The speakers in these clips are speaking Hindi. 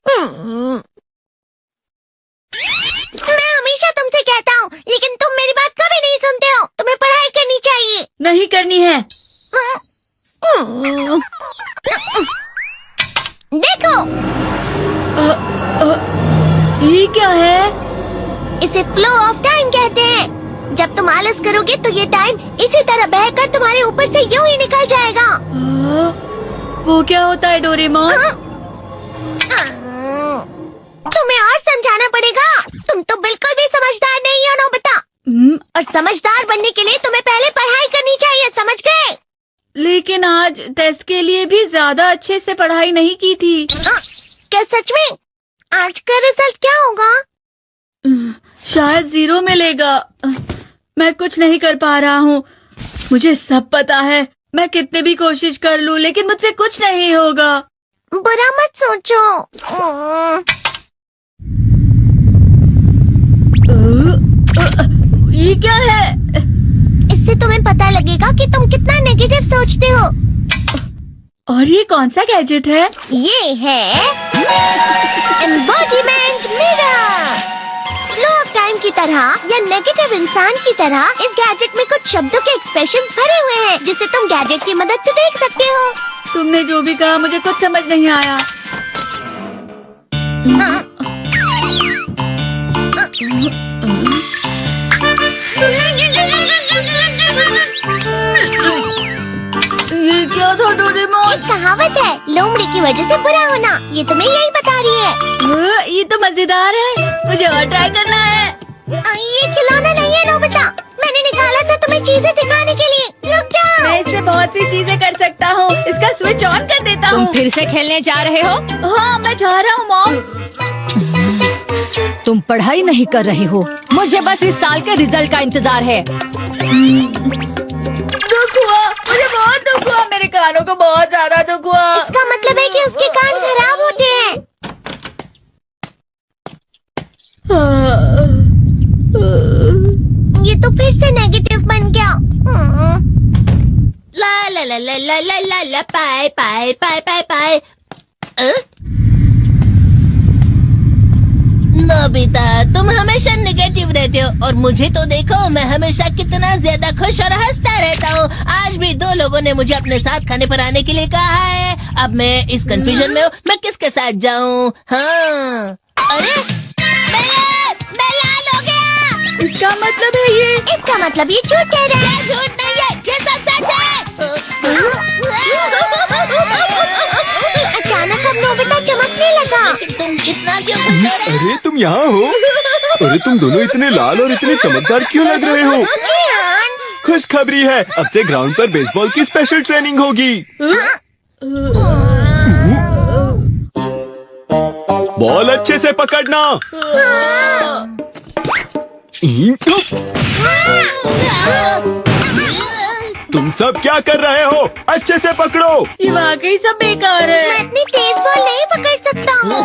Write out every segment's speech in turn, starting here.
मैं हमेशा तुमसे कहता हूँ, लेकिन तुम मेरी बात कभी नहीं सुनते हो। तुम्हें पढ़ाई करनी चाहिए। नहीं करनी है। देखो, ये क्या है? इसे फ्लो ऑफ टाइम कहते हैं। जब तुम आलस करोगे तो ये टाइम इसी तरह बहकर तुम्हारे ऊपर से यूं ही निकल जाएगा। वो क्या होता है डोरेमोन? तुम्हें और समझाना पड़ेगा। तुम तो बिल्कुल भी समझदार नहीं हो नोबिता। और समझदार बनने के लिए तुम्हें पहले पढ़ाई करनी चाहिए, समझ गए? लेकिन आज टेस्ट के लिए भी ज्यादा अच्छे से पढ़ाई नहीं की थी। क्या सच में? आज का रिजल्ट क्या होगा? शायद 0 मिलेगा। मैं कुछ नहीं कर पा रहा हूँ। मुझे सब पता है। मैं कितने भी कोशिश कर लूँ, लेकिन मुझसे कुछ नहीं होगा। बुरा मत सोचो। ये क्या है? इससे तुम्हें पता लगेगा कि तुम कितना नेगेटिव सोचते हो। और ये कौन सा गैजेट है? ये है embodiment mirror. Flow of time की तरह या नेगेटिव इंसान की तरह इस गैजेट में कुछ शब्दों के एक्सप्रेशंस भरे हुए हैं, जिसे तुम गैजेट की मदद से देख सकते हो। तुमने जो भी कहा मुझे कुछ समझ नहीं आया। ये क्या था डोरेमोन? एक कहावत है, लोमड़ी की वजह से बुरा होना। ये तुम्हें यही बता रही है। ये तो मजेदार है। मुझे और ट्राई करना है। ये खिलौना नहीं है नोबिता। मैंने निकाला था तुम्हें चीजें दिखाने के लिए। रुक जाओ। मैं इससे बहुत सी चीजें कर सकता हूँ। इसका स्विच ऑन कर देता हूँ। तुम फिर से खेलने जा रहे हो? हाँ, मैं जा रहा हूँ मॉम। तुम पढ़ाई नहीं कर रही हो। मुझे बस इस साल के रिजल्ट का इंतजार है। दुख हुआ, मुझे बहुत दुख हुआ। मेरे कानों को बहुत ज्यादा दुख हुआ। इसका मतलब है कि उसके कान खराब होते हैं। ये तो फिर से नेगेटिव बन गया। ला ला ला ला ला ला ला ला पाए पाए पाए पाए पाए। नोबिता, तुम हमेशा नेगेटिव रहते हो और मुझे तो देखो, मैं हमेशा कितना ज्यादा खुश और हंसता रहता हूँ। आज भी 2 लोगों ने मुझे अपने साथ खाने पर आने के लिए कहा है। अब मैं इस कंफ्यूजन में हूँ, मैं किसके साथ जाऊँ? हाँ, अरे मैं लाल हो गया। इसका मतलब है ये? इसका मतलब ये झूठ कह रहा है। झूठ नहीं है, ये सब सच है। अचानक अब नोबिता चमकने लगा। तुम इतना क्यों खुश हो रहे हो? अरे तुम यहाँ हो? अरे तुम दोनों इतने लाल और इतने चमकदार क्यों लग रहे हो? खुशखबरी है, अब से ग्राउंड पर बेसबॉल की स्पेशल ट्रेनिंग होगी। बॉल अच्छे से पकड़ना। तुम सब क्या कर रहे हो? अच्छे से पकड़ो। ये वाकई सब बेकार है। मैं इतनी तेज बॉल नहीं पकड़ सकता हूँ।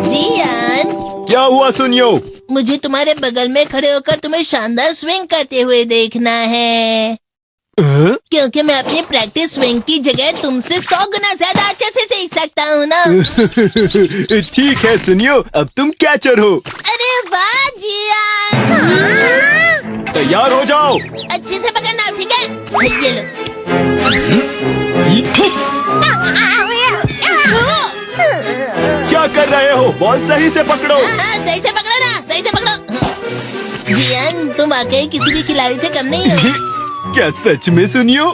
जियान, क्या हुआ सुनियो? मुझे तुम्हारे बगल में खड़े होकर तुम्हें शानदार स्विंग करते हुए देखना है। क्योंकि मैं अपनी प्रैक्टिस स्विंग की जगह तुमसे 100 गुना ज्यादा अच्छे से सीख सकता हूँ ना। ठीक है सुनियो, अब तुम कैचर हो। अरे वाह जियान। तैयार हो जाओ। अच्छे से पकड़ना, ठीक है? ये लो। क्या कर रहे हो? बॉल सही से पकड़ो। सही से पकड़ो ना, सही से पकड़ो। जियान, तुम वाकई किसी भी खिलाड़ी से कम नहीं हो। क्या सच में सुनियो?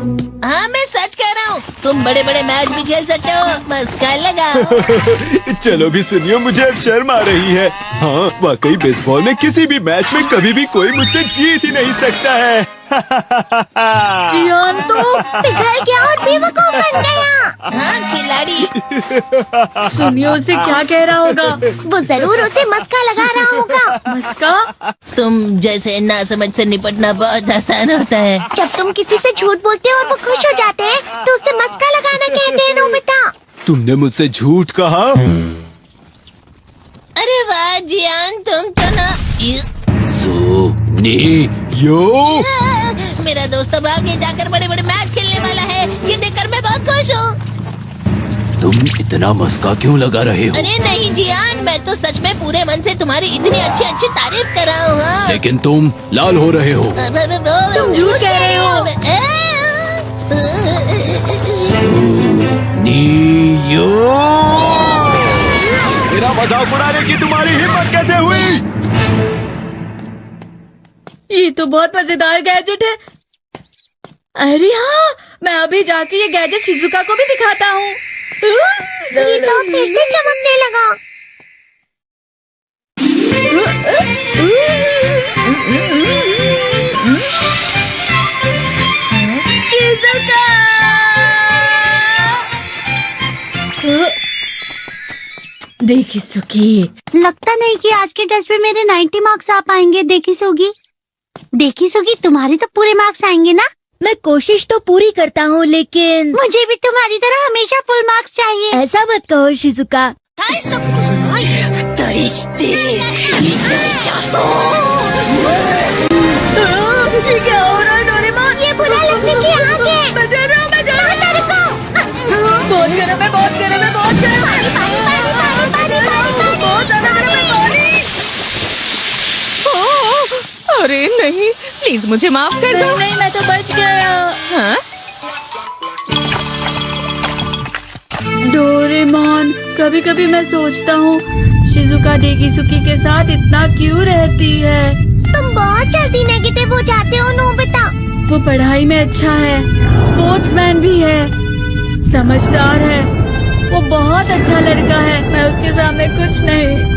हाँ, मैं सच कह रहा हूँ। तुम बड़े बड़े मैच भी खेल सकते हो, बस कर लगाओ। चलो भी सुनियो, मुझे अब शर्म आ रही है। हाँ, वाकई बेसबॉल में किसी भी मैच में कभी भी कोई मुझसे जीत ही नहीं सकता है। जियान तो पिघल गया और बेवकूफ बन गया। हाँ, खिलाड़ी। सुनियो उसे क्या कह रहा होगा? वो जरूर उसे मस्का लगा रहा होगा। मस्का? तुम जैसे नासमझ से निपटना बहुत आसान होता है। जब तुम किसी से झूठ बोलते हो और वो खुश हो जाते हैं, तो उसे मस्का लगाना कहते हैं नोबिता। तुमने मुझसे झूठ कहा? अरे वाह जियान, तुम तो ना। यो, मेरा दोस्त अब आगे जाकर बड़े बड़े मैच खेलने वाला है। ये देखकर मैं बहुत खुश हूँ। तुम इतना मस्का क्यों लगा रहे हो? अरे नहीं जियान, मैं तो सच में पूरे मन से तुम्हारी इतनी अच्छी अच्छी तारीफ कर रहा हूँ। हाँ। लेकिन तुम लाल हो रहे हो। तुम झूठ कह रहे हो। नीयो, मेरा मजाक उड़ाने की तुम्हारी हिम्मत कैसे हुई? ये तो बहुत मजेदार गैजेट है। अरे हाँ, मैं अभी जाके ये गैजेट शिजुका को भी दिखाता हूँ। ये तो फिर से चमकने लगा। शिजुका! देखी सुकी, लगता नहीं कि आज के टेस्ट में मेरे 90 मार्क्स आ पाएंगे। देखी सोगी तुम्हारे तो पूरे मार्क्स आएंगे ना? मैं कोशिश तो पूरी करता हूँ, लेकिन मुझे भी तुम्हारी तरह हमेशा फुल मार्क्स चाहिए। ऐसा मत कहो शिजुका। ये क्या हो रहा है डोरेमोन? ये बुरा लगने की आग है। मैं डर रहा हूँ, मैं डर रहा हूँ। बहुत गर्म है, बहुत गर्म है, बहुत गर्म है। बहुत ज्यादा गर्म है पानी। अरे नहीं, प्लीज मुझे माफ कर दो। नहीं, मैं तो बच गया। हाँ? डोरेमोन, कभी कभी मैं सोचता हूँ शिजुका डेगिसुकी के साथ इतना क्यों रहती है। तुम बहुत जल्दी नेगेटिव हो जाते हो नोबिता। वो पढ़ाई में अच्छा है, स्पोर्ट्समैन भी है, समझदार है, वो बहुत अच्छा लड़का है। मैं उसके सामने कुछ नहीं।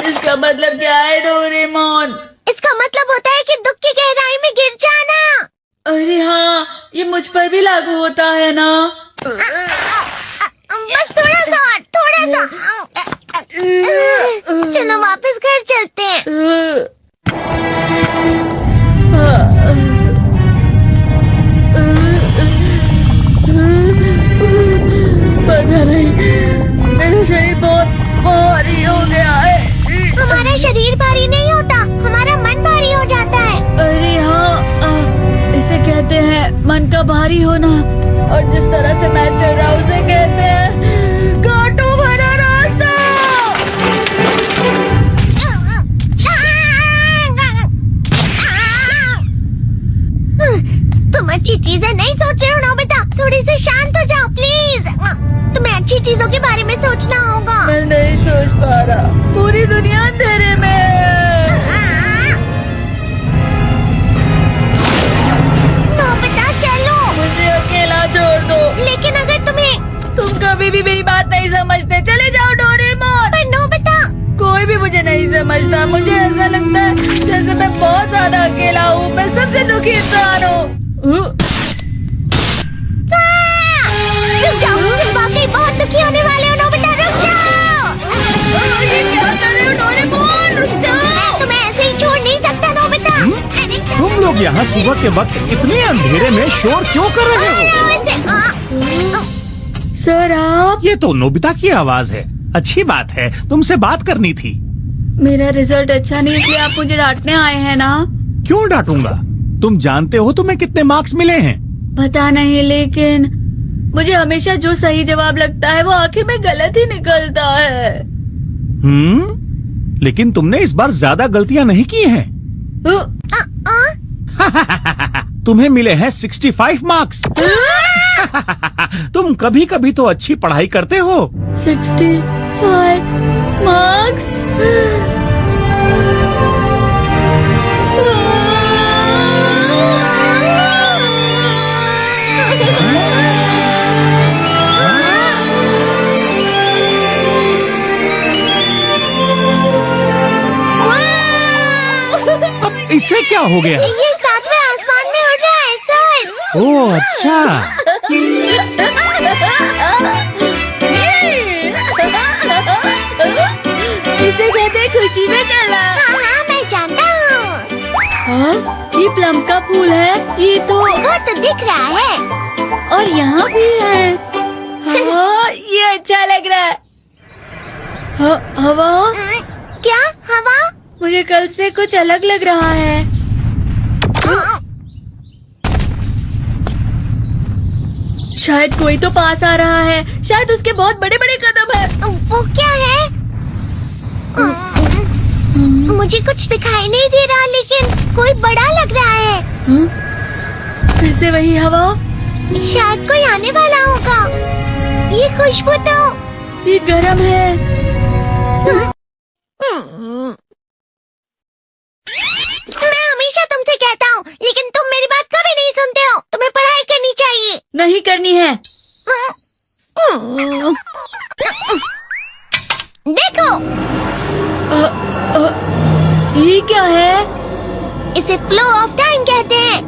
इसका मतलब क्या है डोरेमोन? इसका मतलब होता है कि दुख की गहराई में गिर जाना। अरे हाँ, ये मुझ पर भी लागू होता है ना। बस थोड़ा सा। चलो वापस घर चलते हैं। पता नहीं, मेरा शरीर बहुत भारी हो गया है। हमारा शरीर भारी नहीं होता, हमारा मन भारी हो जाता है। अरे हाँ, इसे कहते हैं मन का भारी होना। और जिस तरह से मैं चल रहा हूँ उसे कहते हैं कांटों भरा रास्ता। तुम अच्छी चीजें नहीं सोच रहे हो नोबिता, थोड़ी सी शांत हो जाओ प्लीज। तुम्हें अच्छी चीजों के बारे में सोचना होगा। मैं नहीं सोच पा रहा, पूरी दुनिया अंधेरे में है। नोबिता चलो। मुझे अकेला छोड़ दो। लेकिन अगर तुम कभी भी मेरी बात नहीं समझते, चले जाओ डोरेमोन। पर नोबिता। कोई भी मुझे नहीं समझता। मुझे ऐसा लगता है जैसे मैं बहुत ज्यादा अकेला हूँ, मैं सबसे दुखी इंसान हूँ। रुक जाओ, तुम वाकई बहुत दुखी होने वाले हो नोबिता, रुक जाओ। ये क्या कर रहे हो डोरेमोन? रुक जाओ। मैं तुम्हें ऐसे ही छोड़ नहीं सकता नोबिता। अरे तुम लोग यहाँ सुबह के वक्त इतने अंधेरे में शोर क्यों कर रहे हो? सर आप? ये तो नोबिता की आवाज है। अच्छी बात है, तुमसे बात करनी थी। मेरा रिजल्ट अच्छा नहीं, इसलिए आप मुझे डांटने आए हैं ना? क्यों डांटूंगा? तुम जानते हो तुम्हें कितने मार्क्स मिले हैं? पता नहीं, लेकिन मुझे हमेशा जो सही जवाब लगता है वो आखिर में गलत ही निकलता है। लेकिन तुमने इस बार ज्यादा गलतियां नहीं की हैं। तुम्हें मिले हैं 65 मार्क्स। तुम कभी कभी तो अच्छी पढ़ाई करते हो। 65 मार्क्स? इससे क्या हो गया? ये सातवें आसमान में उड़ रहा है सर। ओह अच्छा। इसे कहते हैं खुशी में चला। हाँ मैं जानता हूँ। हाँ, ये प्लम का फूल है। ये तो वो तो दिख रहा है। और यहाँ भी है। हाँ, ये अच्छा लग रहा है। हवा? क्या हवा? मुझे कल से कुछ अलग लग रहा है। शायद कोई तो पास आ रहा है। शायद उसके बहुत बड़े बड़े कदम है। वो क्या है? मुझे कुछ दिखाई नहीं दे रहा, लेकिन कोई बड़ा लग रहा है। फिर से वही हवा। शायद कोई आने वाला होगा। ये खुशबू तो ये गर्म है। मैं हमेशा तुमसे कहता हूँ, लेकिन तुम मेरी बात कभी नहीं सुनते हो। तुम्हें पढ़ाई करनी चाहिए। नहीं करनी है। देखो, ये क्या है? इसे फ्लो ऑफ टाइम कहते हैं।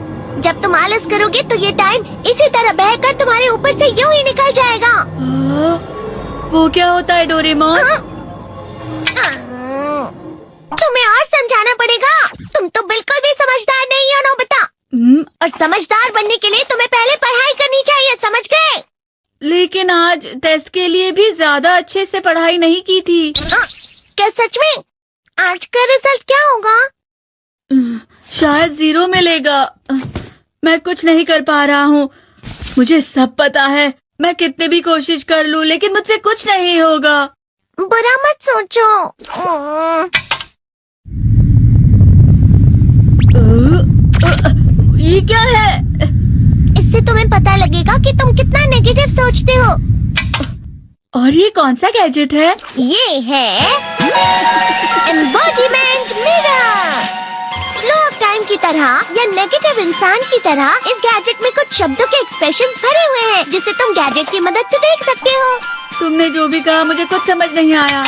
जब तुम आलस करोगे तो ये टाइम इसी तरह बहकर तुम्हारे ऊपर से यूं ही निकल जाएगा। वो क्या होता है डोरेमोन? तुम्हें और समझाना पड़ेगा। तुम तो बिल्कुल भी समझदार नहीं हो नोबिता। और समझदार बनने के लिए तुम्हें पहले पढ़ाई करनी चाहिए, समझ गए? लेकिन आज टेस्ट के लिए भी ज्यादा अच्छे से पढ़ाई नहीं की थी। क्या सच में? आज का रिजल्ट क्या होगा? शायद 0 मिलेगा। मैं कुछ नहीं कर पा रहा हूँ। मुझे सब पता है। मैं कितने भी कोशिश कर लूँ, लेकिन मुझसे कुछ नहीं होगा। बुरा मत सोचो। ये क्या है? इससे तुम्हें पता लगेगा कि तुम कितना नेगेटिव सोचते हो। और ये कौन सा गैजेट है? ये है embodiment mirror. Flow of time की तरह या नेगेटिव इंसान की तरह इस गैजेट में कुछ शब्दों के एक्सप्रेशंस भरे हुए हैं, जिसे तुम गैजेट की मदद से देख सकते हो। तुमने जो भी कहा मुझे कुछ समझ नहीं आया।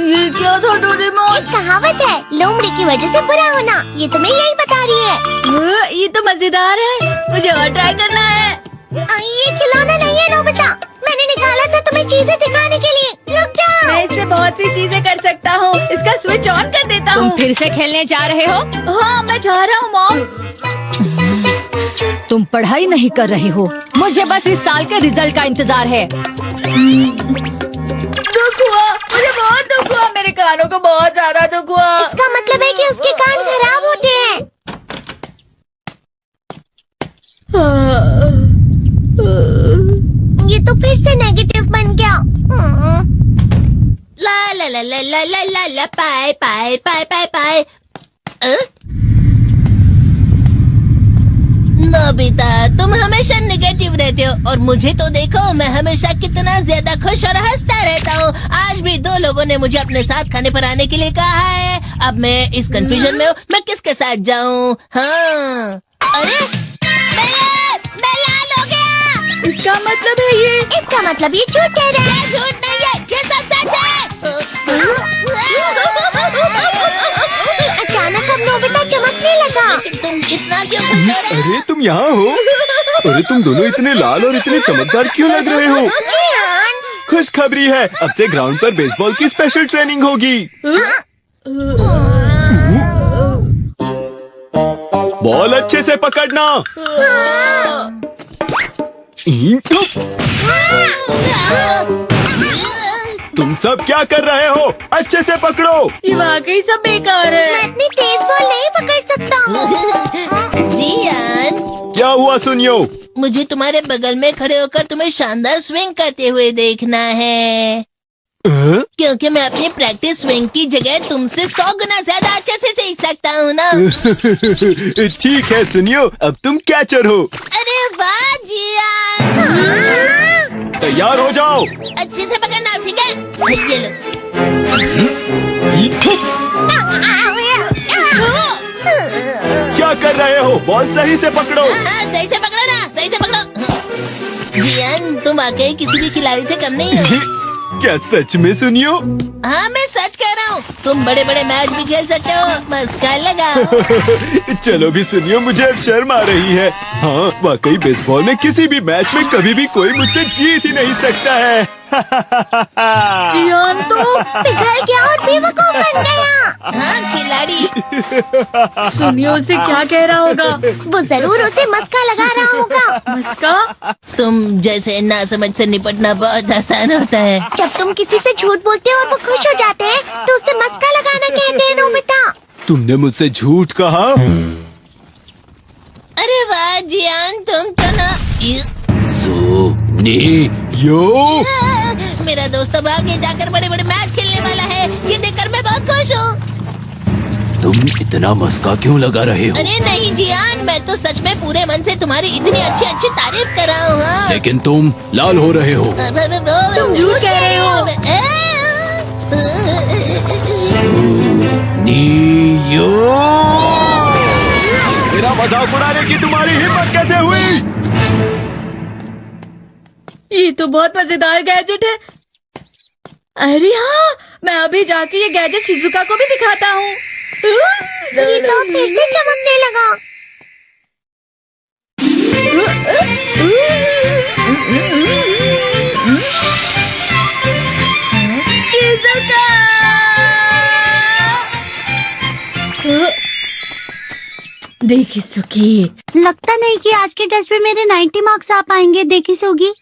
ये क्या था डोरेमोन? एक कहावत है, लोमड़ी की वजह से बुरा होना। ये तुम्हें यही बता रही है। ये तो मजेदार है। मुझे और ट्राई करना है। ये खिलौना नहीं है नोबिता। मैंने निकाला था तुम्हें चीजें दिखाने के लिए। रुक जाओ। मैं इससे बहुत सी चीजें कर सकता हूँ। इसका स्विच ऑन कर देता तुम हूँ। फिर से खेलने जा रहे हो? हाँ, मैं जा रहा हूँ मॉम। तुम पढ़ाई नहीं कर रहे हो। मुझे बस इस साल के रिजल्ट का इंतजार है। दुख हुआ, मुझे बहुत दुख हुआ। मेरे कानों को बहुत ज्यादा दुख हुआ। इसका मतलब है कि उसके कान खराब होते हैं। ये तो फिर से नेगेटिव बन गया। ला ला ला ला ला ला ला ला पाए पाए पाए पाए पाए। नोबिता, तुम हमेशा नेगेटिव रहते हो, और मुझे तो देखो, मैं हमेशा कितना ज्यादा खुश और हंसता रहता हूँ। आज भी 2 लोगों ने मुझे अपने साथ खाने पर आने के लिए कहा है। अब मैं इस कंफ्यूजन में हूँ, मैं किसके साथ जाऊँ? हाँ, अरे मैं लाल हो गया। इसका मतलब है ये? इसका मतलब ये झूठ कह रहा है। झूठ नहीं है, ये सब सच है। अचानक अब नोबिता चमकने लगा। तुम इतना क्यों खुश हो रहे हो? अरे तुम यहाँ हो? अरे तुम दोनों इतने लाल और इतने चमकदार क्यों लग रहे हो? खुशखबरी है, अब से ग्राउंड पर बेसबॉल की स्पेशल ट्रेनिंग होगी। बॉल अच्छे से पकड़ना। तुम सब क्या कर रहे हो? अच्छे से पकड़ो। ये वाकई सब बेकार मैं है। इतनी तेज बॉल नहीं पकड़ सकता हूँ। जियान, क्या हुआ सुनियो? मुझे तुम्हारे बगल में खड़े होकर तुम्हें शानदार स्विंग करते हुए देखना है, क्योंकि मैं अपनी प्रैक्टिस स्विंग की जगह तुमसे 100 गुना ज्यादा अच्छे से सीख सकता हूँ ना। ठीक है सुनियो, अब तुम कैचर हो। अरे वाह जियान, तैयार हो जाओ। अच्छे से पकड़ना, ठीक है? ये लो। क्या कर रहे हो? बॉल सही से पकड़ो। हाँ, सही से पकड़ो ना, सही से पकड़ो। जियान, तुम वाकई किसी भी खिलाड़ी से कम नहीं हो। क्या सच में सुनियो? हाँ, मैं सच कह रहा हूँ। तुम बड़े बड़े मैच भी खेल सकते हो, बस कर लगाओ। चलो भी सुनियो, मुझे अब शर्म आ रही है। हाँ, वाकई बेसबॉल में किसी भी मैच में कभी भी कोई मुझसे जीत ही नहीं सकता है। जियान तो पिघल गया और बेवकूफ बन गया। हाँ खिलाड़ी। सुनिए उसे क्या कह रहा होगा। वो जरूर उसे मस्का लगा रहा होगा। मस्का? तुम जैसे नासमझ से निपटना बहुत आसान होता है। जब तुम किसी से झूठ बोलते हो और वो खुश हो जाते हैं तो उसे मस्का लगाना कहते हैं नोबिता। तुमने मुझसे झूठ कहा? अरे वाह जियान, तुम तो ना यो मेरा दोस्त अब आगे जाकर बड़े बड़े मैच खेलने वाला है। ये देखकर मैं बहुत खुश हूँ। तुम इतना मस्का क्यों लगा रहे हो? अरे नहीं जियान, मैं तो सच में पूरे मन से तुम्हारी इतनी अच्छी अच्छी तारीफ कर रहा हूँ। हाँ। लेकिन तुम लाल हो रहे हो। तुम झूठ कह रहे हो। नियो मेरा मजाक उड़ाने की तुम्हारी हिम्मत कैसे हुई? ये तो बहुत मजेदार गैजेट है। अरे हाँ, मैं अभी जाके ये गैजेट शिजुका को भी दिखाता हूँ। ये तो फिर से चमकने लगा। शिजुका! देखी सुकी, लगता नहीं कि आज के टेस्ट में मेरे 90 मार्क्स आ पाएंगे। देखी सोगी,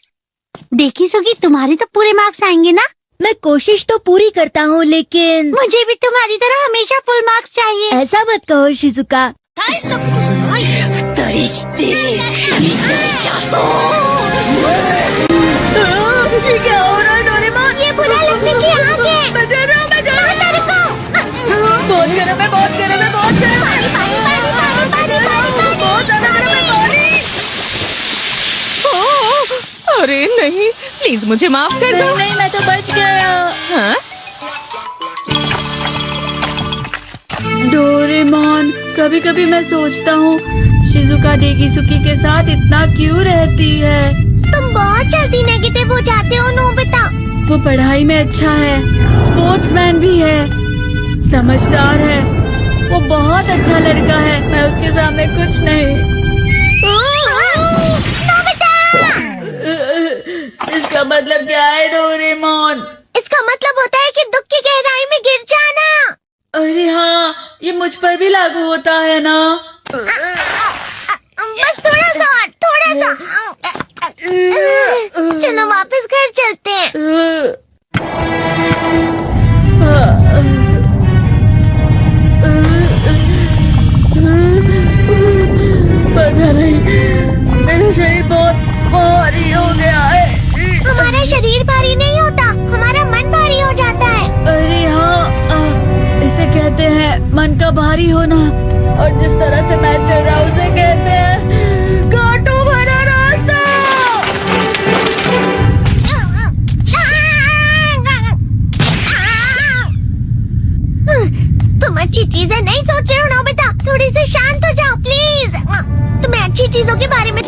तुम्हारे तो पूरे मार्क्स आएंगे ना? मैं कोशिश तो पूरी करता हूँ लेकिन मुझे भी तुम्हारी तरह हमेशा फुल मार्क्स चाहिए। ऐसा मत कहो शिजुका। ये क्या हो रहा है डोरेमोन? ये बुरा लगने की आग है। मैं डर रहा हूँ, मैं डर रहा हूँ। तेरे को बहुत गर्म है, बहुत गर्म है, बहुत गर्म है। पानी, पानी, पानी, पानी, पानी, पानी। बहुत ज्यादा गर्म है पानी। अरे नहीं, प्लीज मुझे माफ कर दो। नहीं, मैं तो बच गया। हाँ? डोरेमोन, कभी कभी मैं सोचता हूँ शिजुका डेगिसुकी के साथ इतना क्यों रहती है। तुम बहुत जल्दी नेगेटिव हो जाते हो नोबिता। वो पढ़ाई में अच्छा है, स्पोर्ट्समैन भी है, समझदार है। वो बहुत अच्छा लड़का है। मैं उसके सामने कुछ नहीं। नोबिता! इसका मतलब क्या है डोरेमोन? इसका मतलब होता है कि दुख की गहराई में गिर जाना। अरे हाँ, ये मुझ पर भी लागू होता है ना। बस थोड़ा सा। चलो वापस घर चलते हैं। पता नहीं, मेरा शरीर बहुत भारी हो गया है। हमारा शरीर भारी नहीं होता, हमारा मन भारी हो जाता है। अरे हाँ, इसे कहते हैं मन का भारी होना। और जिस तरह से मैं चल रहा हूँ उसे कहते हैं कांटों भरा रास्ता। तुम अच्छी चीजें नहीं सोच रहे हो नोबिता। थोड़ी सी शांत हो जाओ प्लीज। तुम्हें अच्छी चीजों के बारे में